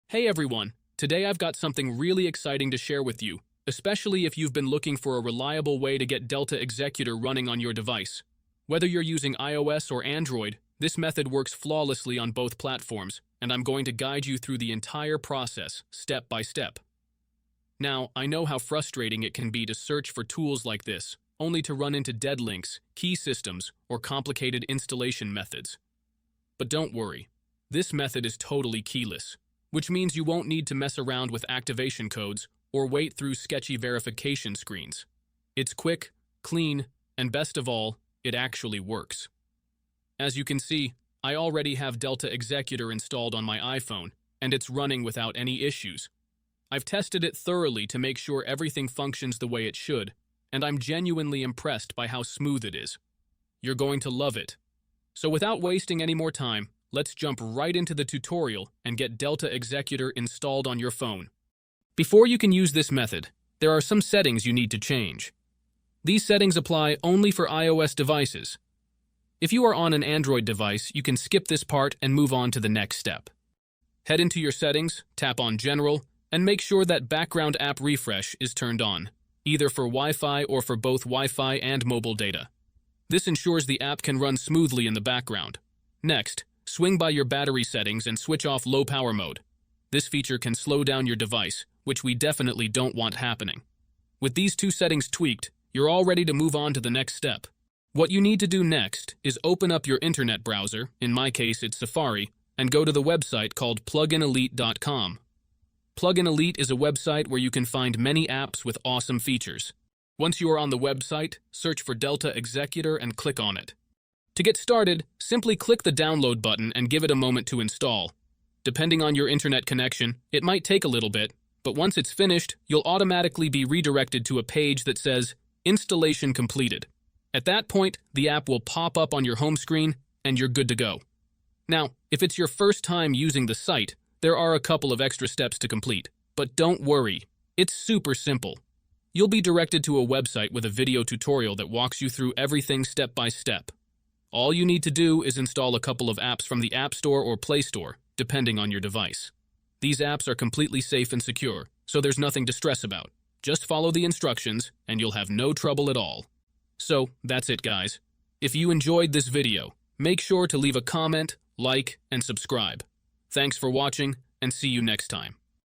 Hey everyone, today I've got something really exciting to share with you, especially if you've been looking for a reliable way to get Delta Executor running on your device. Whether you're using iOS or Android, this method works flawlessly on both platforms, and I'm going to guide you through the entire process, step by step. Now, I know how frustrating it can be to search for tools like this, only to run into dead links, key systems, or complicated installation methods. But don't worry, this method is totally keyless, which means you won't need to mess around with activation codes or wait through sketchy verification screens. It's quick, clean, and best of all, it actually works. As you can see, I already have Delta Executor installed on my iPhone, and it's running without any issues. I've tested it thoroughly to make sure everything functions the way it should, and I'm genuinely impressed by how smooth it is. You're going to love it. So without wasting any more time, let's jump right into the tutorial and get Delta Executor installed on your phone. Before you can use this method, there are some settings you need to change. These settings apply only for iOS devices. If you are on an Android device, you can skip this part and move on to the next step. Head into your settings, tap on General, and make sure that Background App Refresh is turned on, either for Wi-Fi or for both Wi-Fi and mobile data. This ensures the app can run smoothly in the background. Next, swing by your battery settings and switch off low power mode. This feature can slow down your device, which we definitely don't want happening. With these two settings tweaked, you're all ready to move on to the next step. What you need to do next is open up your internet browser, in my case it's Safari, and go to the website called pluginelite.com. Plugin Elite is a website where you can find many apps with awesome features. Once you are on the website, search for Delta Executor and click on it. To get started, simply click the download button and give it a moment to install. Depending on your internet connection, it might take a little bit, but once it's finished, you'll automatically be redirected to a page that says, Installation completed. At that point, the app will pop up on your home screen, and you're good to go. Now, if it's your first time using the site, there are a couple of extra steps to complete. But don't worry, it's super simple. You'll be directed to a website with a video tutorial that walks you through everything step by step. All you need to do is install a couple of apps from the App Store or Play Store, depending on your device. These apps are completely safe and secure, so there's nothing to stress about. Just follow the instructions, and you'll have no trouble at all. So, that's it guys. If you enjoyed this video, make sure to leave a comment, like, and subscribe. Thanks for watching, and see you next time.